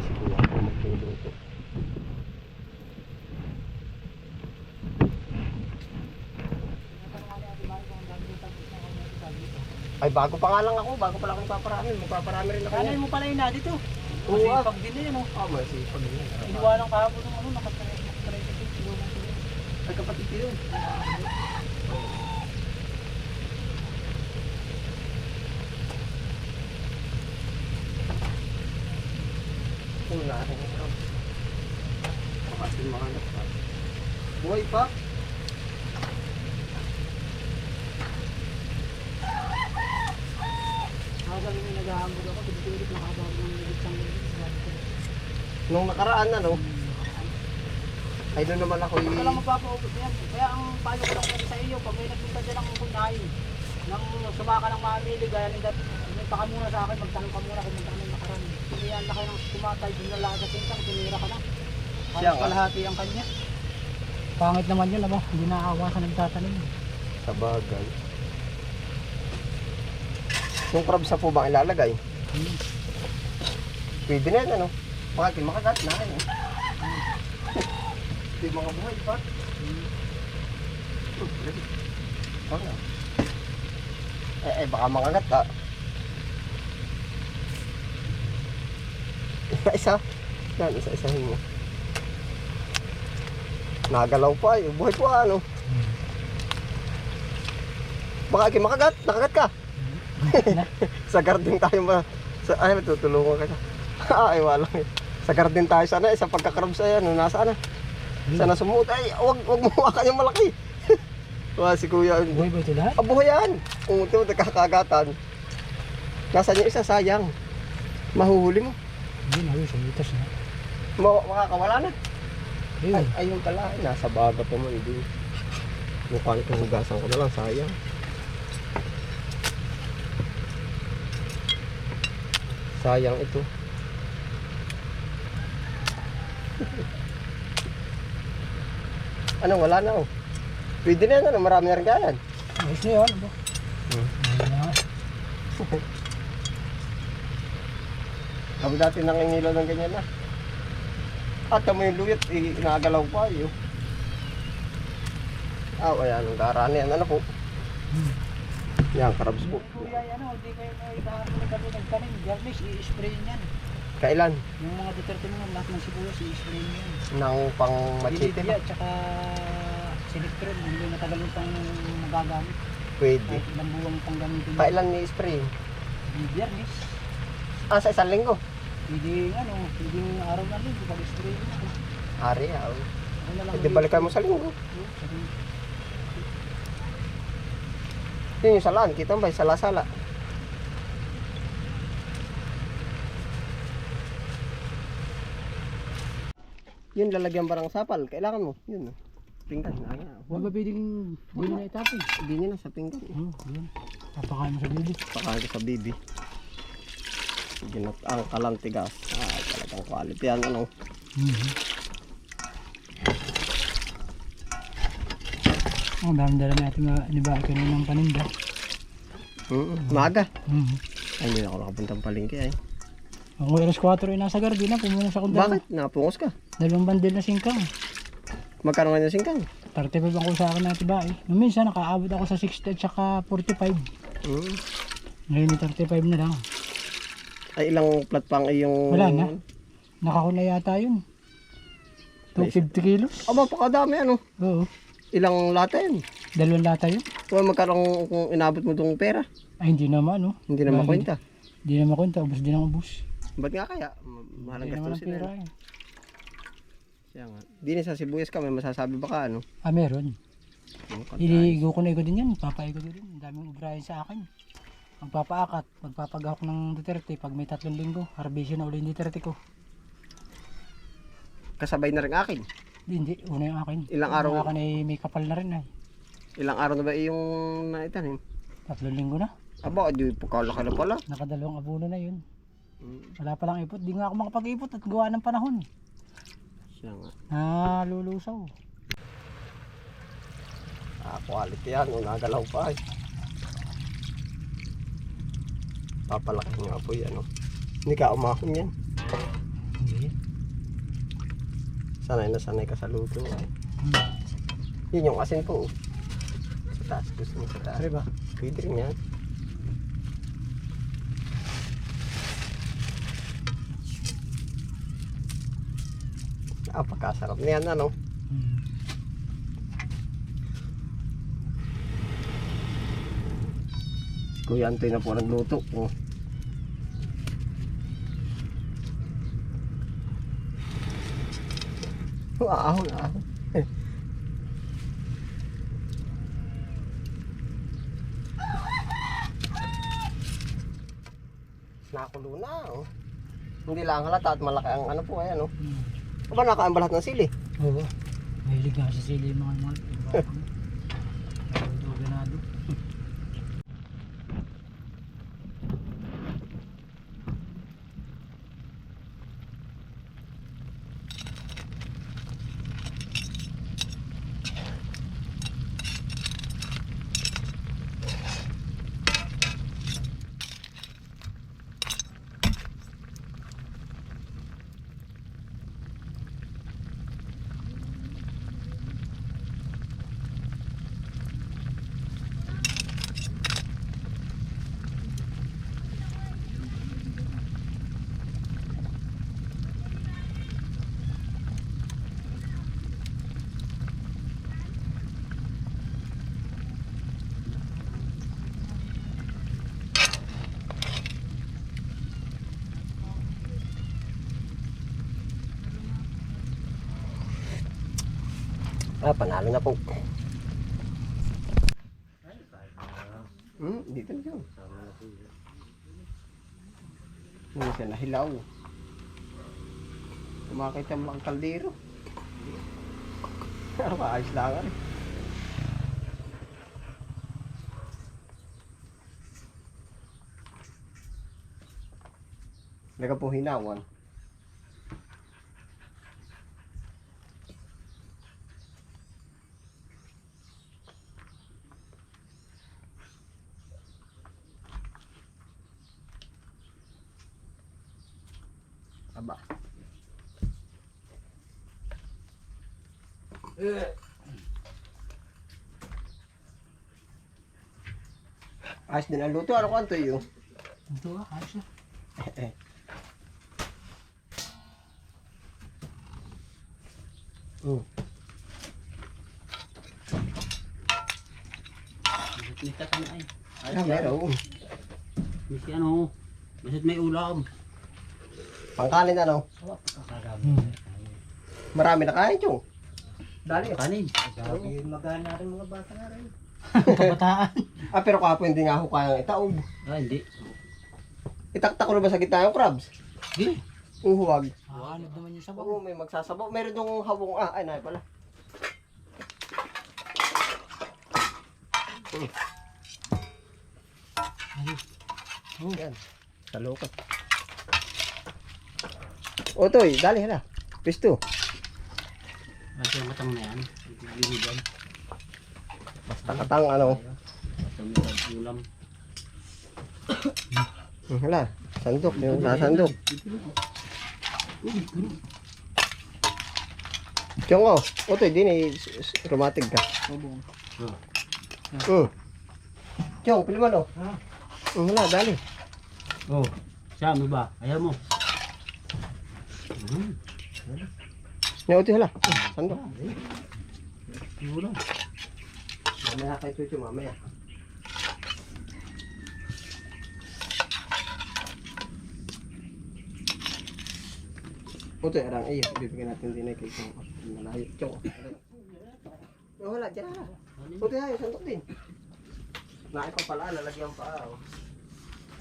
Si kuya ako magluluto. Ay, bago pa nga lang ako. Bago pa lang ako nagpaparami. Magpaparami rin ako. Kanay mo pala yun na dito. Oo, ah. Masipag din yun, no? Masipag din. Iniwanan kahapon ng ano, nakataray dito. Ay, kapatid ko yun. Wala rin ito. Kapatid mga anak pa. Buhay pa. Habang may nag-aambog ako, dito nakabawag ng ligit sa mga. Nung nakaraan na, no? Ay, doon naman ako Ito lang mapapaubos yan. Kaya ang payo ko lang sa iyo, pag may nagpunta dyan ng kunahin, nang sumaka ng mamili, gaya ng dati, may paka muna sa akin, magtanong ka muna kung magtanong ng nakaraan. Pilihan na kayo ng kumatay, doon na lahat sa sintang, tinira ka na. Siya Parang nga. kalahati ang kanya. Pangit naman yun, aba. Hindi naawa sa nagtatanim. sa bagay. Yung crabs na po bang ilalagay? Pwede na yan, ano? Makagat na, ano? Hindi mga buhay pa. Ano? Baka makagat, ha? Isa. Yan, isa-isahin mo. Nagalaw pa, eh. Buhay po, ano? Baka makagat, nakagat ka. Sa garden tayo ay, tutulungan ka. Ay, wala. Sa garden tayo sana, sa pagkakrabs ay, ano, nasaan na? Sana sumuot. Ay, wag mo hawakan yung malaki. Wala si kuya. Buhay ba ito lahat? Buhay yan. Kung ito, nagkakagatan. Nasaan yung isa, sayang. Mahuhuli mo. Hindi na, yun, sumitas na. Makakawala na. Ayun. Ayun pala, nasa baga pa mo. Hindi. Mukha nito hugasan ko na lang, sayang. Sayang ito. Ano, wala na, oh. Pwede na yan, ano, marami na rin kaya yan. Ayos na yun, aba. Ayun na. Kami dati nangingilaw ng ganyan na. At kamo yung luyot, inagalaw pa yun. Ayan, ang darani yan, ano po. Yan, crabs po. Kuya, ano, hindi kayo nagtanim, garnish, i-spray yan. Kailan? Yung mga Duterte mo, lahat ng sibuyas, i-spray yan. Nang pang machete Bilibya, ba? tsaka Selectron, hindi matagal yung pang magagamit. Pwede. Kahit ilang buwang pang gamitin. Kailan ni spray? Biyernes. Sa isang linggo. Hindi, ano, hindi araw na rin, pag-spray mo. Ari, Ano na lang. Hindi balikan mo sa linggo. Sabi, Yun yung salaan, kita mo ba? Sala-sala. Yun, lalagyan barang sapal. Kailangan mo. Yun. Pinggan. huwag ba pwedeng hindi na itapin? Hindi nyo na sa pinggan. Yun. Papakain mo sa bibi. Pakain ko sa bibi. Ginat ang kalantigas. Talagang quality yan. Ano? Oh, dami dala natin na iniba kanina ng paninda. Maga. Ay, hindi na ako nakapuntang palengke ay. Ang alas 4 ay nasa garden na, pumunta sa kundal. Bakit? Napungos ka. 2 bandil na singkang. Magkano nga yung singkang? 35 ang ko sa akin na tiba eh. Nung minsan nakaabot ako sa 60 at saka 45. Ngayon 35 na lang. Ay, ilang plat pang yung... Wala na. Nakahula yata yun. 250 kilos. Aba, pakadami ano. Oo. Ilang lata yun? 2 lata yun. Kung magkaroon kung inabot mo itong pera, Ay hindi naman no. hindi na makwenta. Hindi na makwenta. Ubus din ang ubus. Ba't nga kaya? Mahal ang Hindi naman ang gastusin pera na. eh. Siya nga. Di na sa sibuyas ka, may masasabi ba ka ano? Ah meron. Iligo ko na ikot din yan. Papaigo din. Ang daming ubrahin sa akin. Magpapaakat. Magpapagahok ng Duterte. Pag may 3 linggo. Harbisyo na uli yung Duterte ko. Kasabay na rin akin. Hindi. Una yung akin. Ilang araw? Yung akin ay may kapal na rin ay. Ilang araw na ba yung naitanim? 3 linggo na. Aba, di pagkalaki na pala. Nakadalawang abono na yun. Wala pa lang ipot. Di nga ako makapag-ipot at gawa ng panahon. Siya nga. Lulusaw. Quality yan. Nagalaw pa eh. Papalaki nga po yan. Hindi ka umahon yan. Hindi Sanay na sanay ka sa luto. Yun yung asin po. Sa taas, gusto mo sa taas. Pare ba? Pwede rin yan. Pagkasarap na yan, ano? Kuya Antoy na po nagluto. Oh. Ahon. Nakulo na, oh. Hindi lang halata at malaki ang ano po, ayan, oh. Aba, nakaambalat ng sili. Oo. Mahilig nga sa sili yung mga ganado. Panalo na po. Dito na yun. Hindi siya nahilaw. Kumakita mo ang kaldero. Ayos lang rin. Laga po hinawan. Aba. Ayos din ang luto. Ano ko Antoy yun? Ito ayos na. Kita ka na ay. Meron. Kasi ano, basit may ulam. Pangkanin ano? Marami na kain chong. Dali. Kanin. Magana rin mga bata na rin. Kabataan. Pero kapo hindi nga ako kayang itaob. Hindi. Itaktak ko na ba sa gitna yung crabs? Hindi. Huwag. Hanap naman yung sabaw. Oo, may magsasabaw. Meron dong hawong. Ay, nahay pala. Yan. Sa lukot. Otoy, dali hala. Pisto. Kasi ang matang na yan. Binigan. Basta katang ano. Basta may ulam. Hala, sandok. Yung sasandok. Tiyong oh. Otoy, din eh. Romatig ka. Tiyong, piliman oh. Hala, dali. Oh, siya mo ba? Ayaw mo. Yan, Otoy, hala. Sandok. Ulam. Mamaya kay Chucho, mamaya. Otoy, arang iyo. Bibigyan natin din ay kay Chong. Malayo. Chong. Oh, wala, dyan na. Otoy, hayo, sandok din. Naay pa pala, lalagyan pa.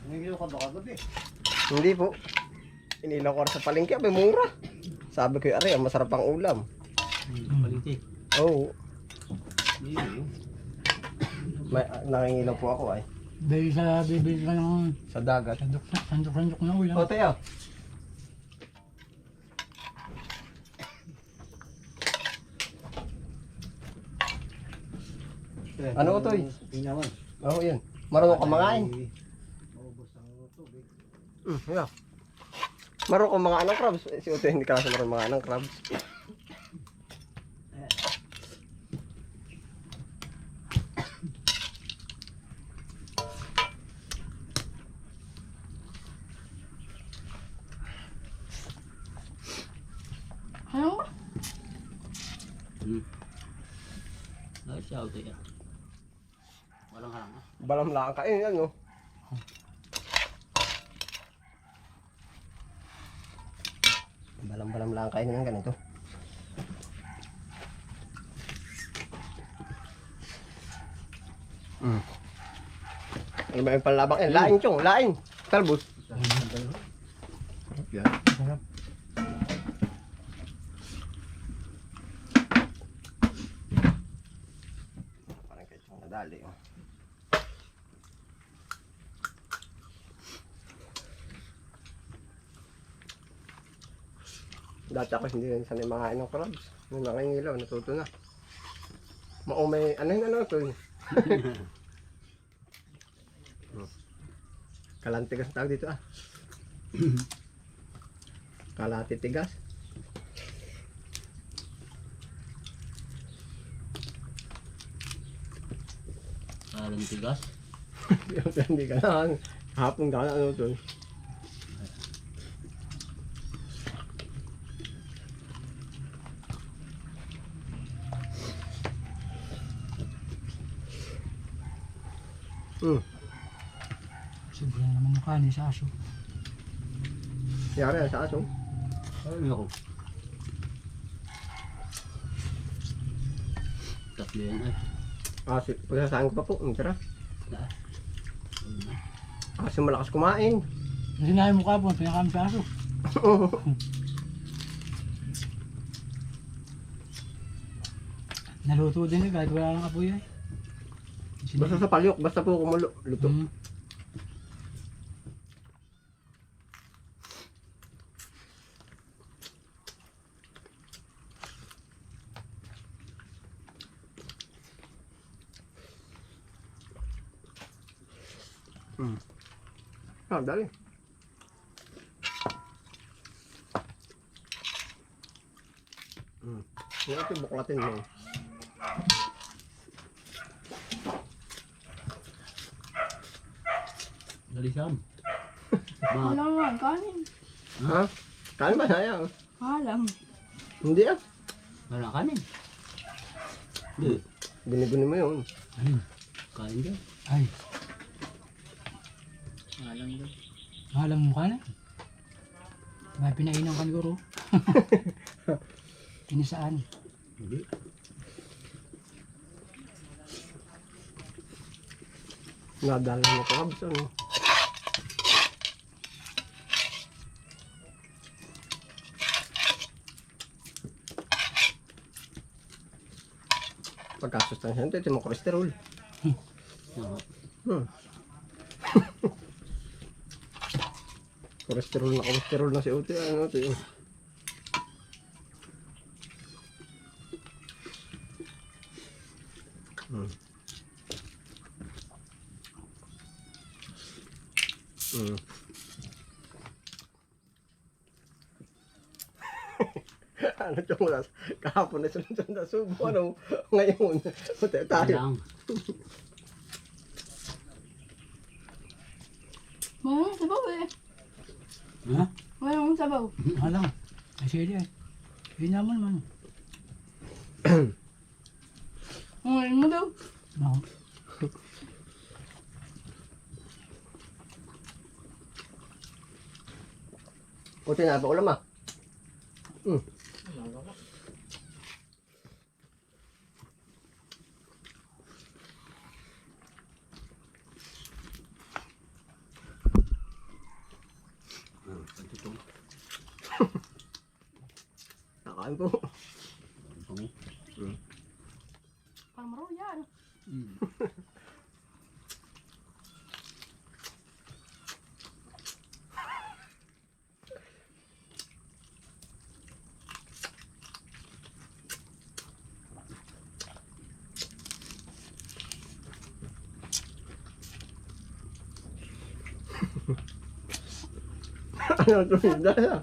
Nagilo ka baka gabi. Hindi po. Inilaw ko sa palengke, abay mura. Sabi ko, ari, ang masarap ang ulam. Palitik. Oo. May nangingilaw po ako ay. Dahil sa bibili ka ng Sa dagat. sandok na ulam. O, tayo. Ano to eh? Pinawan. Oo, yun. Marunong ka mangain. Maubos ang tubig. Yeah. Marunong ka mga anong crabs. Si Otoy hindi ka kasi marunong mga anong crabs. Ano? Ay, siya auto yan. Walang harang ah. Balam lang kain yan, no? Balam-balam lang kain ng ganito. Ano ba yung panlabang yan? Laing, chong, laing. Talbos. Yan. Parang kayo chong nadali. Oh. Dati ako hindi rin sanay makain ng crabs. Nung nakangilaw, natuto na. Maumay, ano yung ano ito? Kalantigas ang tawag dito ah. Kalati tigas. Parang tigas. Hindi ka na. Hapon ka na ano ito. Siyempre naman yung kanin sa aso. Yari sa aso. Ay, ako. Tatlo yan ay. Pagkasaan ko pa po. Tara. Daan. Aso malakas kumain. Kasi nahin mo kapon, pinakami sa aso. Naluto din eh, kahit wala lang apoy ay. Basta sa palyok, basta po kumulo. Luto. Ah, dali. Yan ito buklatin mo. Dalisam. Wala naman, kanin. Ha? Kain ba sayang? Alam. Hindi ah. Wala kanin. Hindi. Guni-guni mo yun. Kain dyan. Ay, Alang dyan. alam mo kanin. May pinainom ka ni Guru. Inisaan. Hindi. Nadala mo ko kabs ano. Pagkasustansya ito mo kolesterol. Oo. Kolesterol na si Uti. Ano ito yun? Ano ito mula? Kahapon na sila sa subo. Ano? Ngayon. Tayo. Alang. Wala nang sabaw eh. Ha? Wala nang sabaw. Alam. Ay, sige ay. Hindi naman man. Ngayon mo daw. No. Uti na pa ulam ah. Nakain po. Tungo. Parang maro yan. Ano ito? Dahil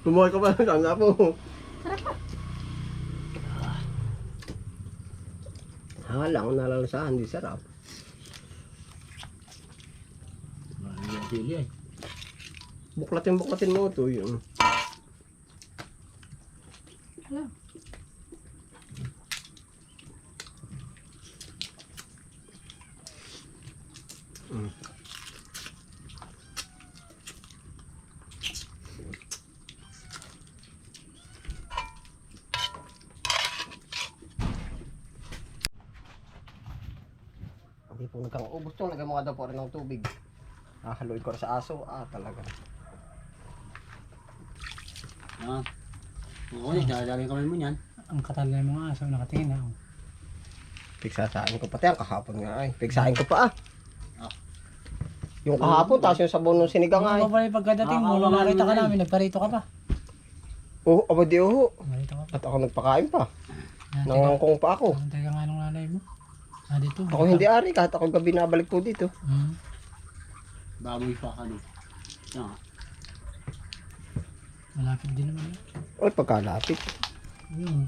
kumuha ka pa ng tanda po. Hala, kung nalalasahan, di sarap. Wala yung sili ay. Buklatin mo ito yun. Wala. Hindi po nagkakaubos to. Lagyan mo nga daw po rin ng tubig. Haluin ko rin sa aso. Talaga. Ah. Oo, dadalhin kami mo niyan. Ang katal ng mga aso nakatingin na. Pigsasain ko pati. Ang kahapon nga ay. Pigsain ko pa Ah. Yung kahapon, tapos yung sabon ng sinigang ay. Ano pa pala pagkadating mo, nung nakita ka namin, nagparito ka pa. Oo, abadi oo. Nagparito ka pa. At ako nagpakain pa. Teka, Nangangkong pa ako. teka nga nung nanay mo. Dito. Ako hindi ari, kahit ako gabi nabalik po dito. Baboy pa ka no. Ah. Malapit din naman. Oy, pagkalapit. Yun.